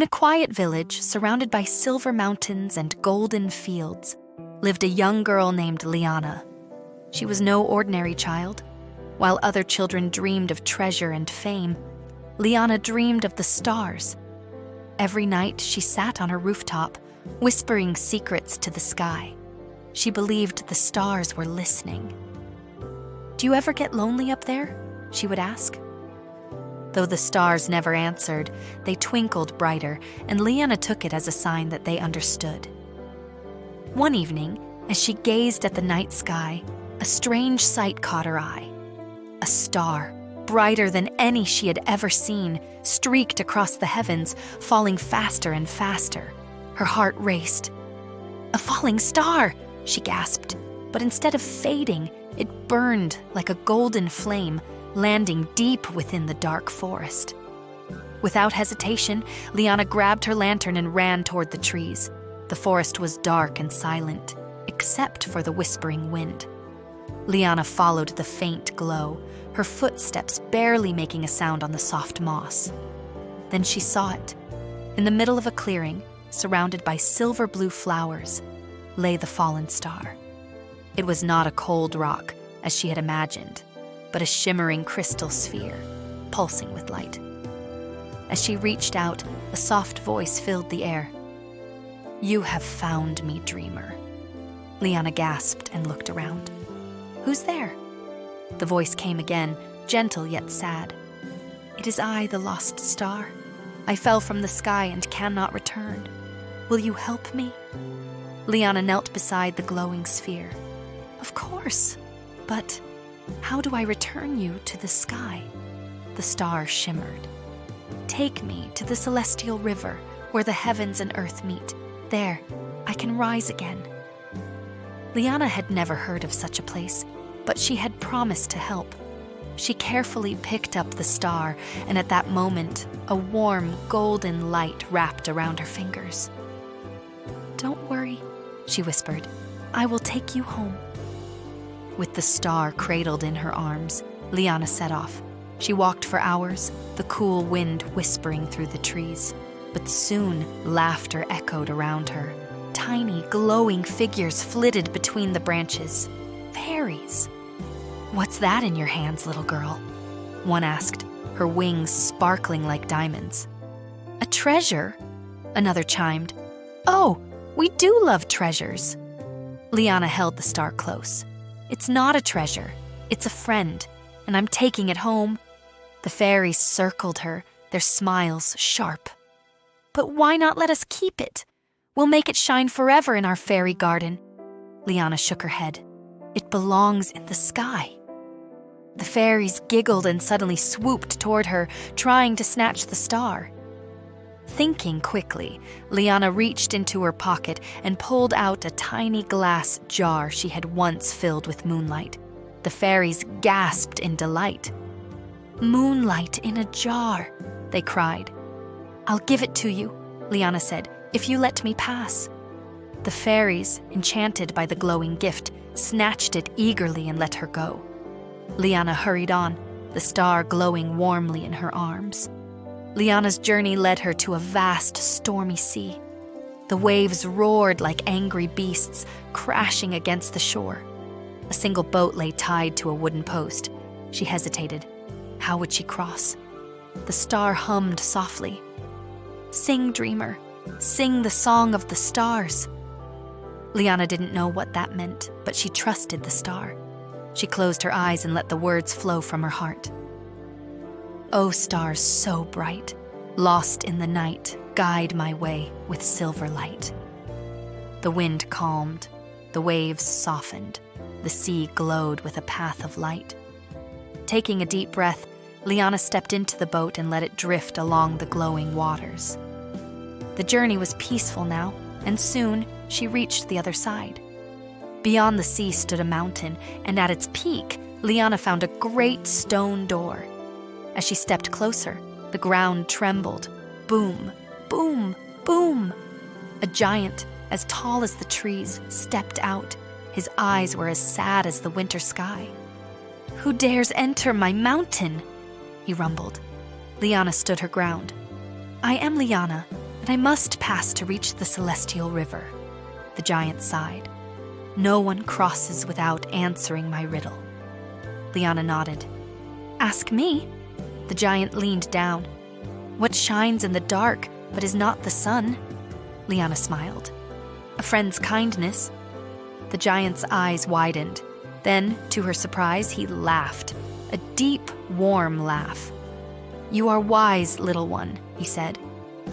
In a quiet village surrounded by silver mountains and golden fields lived a young girl named Liana. She was no ordinary child. While other children dreamed of treasure and fame, Liana dreamed of the stars. Every night she sat on her rooftop, whispering secrets to the sky. She believed the stars were listening. "Do you ever get lonely up there?" she would ask. Though the stars never answered, they twinkled brighter, and Liana took it as a sign that they understood. One evening, as she gazed at the night sky, a strange sight caught her eye. A star, brighter than any she had ever seen, streaked across the heavens, falling faster and faster. Her heart raced. "A falling star!" she gasped, but instead of fading, it burned like a golden flame, landing deep within the dark forest. Without hesitation, Liana grabbed her lantern and ran toward the trees. The forest was dark and silent, except for the whispering wind. Liana followed the faint glow, her footsteps barely making a sound on the soft moss. Then she saw it. In the middle of a clearing, surrounded by silver-blue flowers, lay the fallen star. It was not a cold rock, as she had imagined, but a shimmering crystal sphere, pulsing with light. As she reached out, a soft voice filled the air. "You have found me, dreamer." Liana gasped and looked around. "Who's there?" The voice came again, gentle yet sad. "It is I, the lost star. I fell from the sky and cannot return. Will you help me?" Liana knelt beside the glowing sphere. "Of course, but how do I return you to the sky?" The star shimmered. "Take me to the celestial river where the heavens and earth meet. There, I can rise again." Liana had never heard of such a place, but she had promised to help. She carefully picked up the star, and at that moment, a warm, golden light wrapped around her fingers. "Don't worry," she whispered. "I will take you home." With the star cradled in her arms, Liana set off. She walked for hours, the cool wind whispering through the trees. But soon, laughter echoed around her. Tiny, glowing figures flitted between the branches. Fairies. "What's that in your hands, little girl?" one asked, her wings sparkling like diamonds. "A treasure," another chimed. "Oh, we do love treasures." Liana held the star close. "It's not a treasure, it's a friend, and I'm taking it home." The fairies circled her, their smiles sharp. "But why not let us keep it? We'll make it shine forever in our fairy garden." Liana shook her head. "It belongs in the sky." The fairies giggled and suddenly swooped toward her, trying to snatch the star. Thinking quickly, Liana reached into her pocket and pulled out a tiny glass jar she had once filled with moonlight. The fairies gasped in delight. "Moonlight in a jar," they cried. "I'll give it to you," Liana said, "if you let me pass." The fairies, enchanted by the glowing gift, snatched it eagerly and let her go. Liana hurried on, the star glowing warmly in her arms. Liana's journey led her to a vast, stormy sea. The waves roared like angry beasts, crashing against the shore. A single boat lay tied to a wooden post. She hesitated. How would she cross? The star hummed softly. "Sing, dreamer, sing the song of the stars." Liana didn't know what that meant, but she trusted the star. She closed her eyes and let the words flow from her heart. "O stars so bright, lost in the night, guide my way with silver light." The wind calmed, the waves softened, the sea glowed with a path of light. Taking a deep breath, Liana stepped into the boat and let it drift along the glowing waters. The journey was peaceful now, and soon she reached the other side. Beyond the sea stood a mountain, and at its peak, Liana found a great stone door. As she stepped closer, the ground trembled. Boom, boom, boom. A giant, as tall as the trees, stepped out. His eyes were as sad as the winter sky. "Who dares enter my mountain?" he rumbled. Liana stood her ground. "I am Liana. But I must pass to reach the celestial river, the giant sighed. No one crosses without answering my riddle. Liana nodded. Ask me. The giant leaned down. What shines in the dark but is not the sun? Liana smiled. A friend's kindness. The giant's eyes widened. Then, to her surprise, he laughed. A deep, warm laugh. You are wise, little one, he said.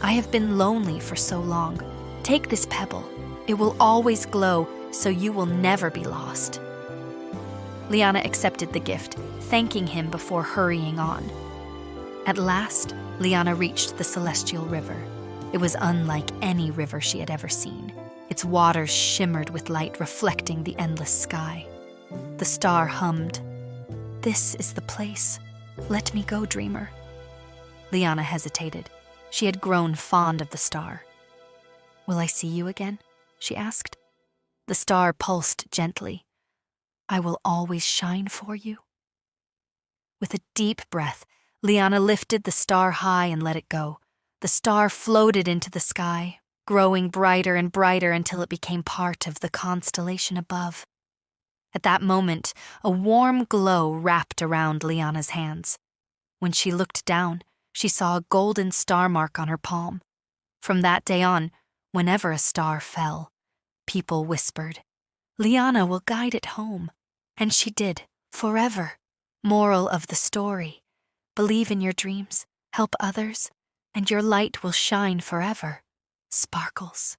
I have been lonely for so long. Take this pebble. It will always glow, so you will never be lost. Liana accepted the gift, thanking him before hurrying on. At last, Liana reached the celestial river. It was unlike any river she had ever seen. Its waters shimmered with light, reflecting the endless sky. The star hummed. This is the place. Let me go, dreamer. Liana hesitated. She had grown fond of the star. Will I see you again? She asked. The star pulsed gently. I will always shine for you. With a deep breath, Liana lifted the star high and let it go. The star floated into the sky, growing brighter and brighter until it became part of the constellation above. At that moment, a warm glow wrapped around Liana's hands. When she looked down, she saw a golden star mark on her palm. From that day on, whenever a star fell, people whispered, Liana will guide it home. And she did, forever. Moral of the story: believe in your dreams, help others, and your light will shine forever. Sparkles.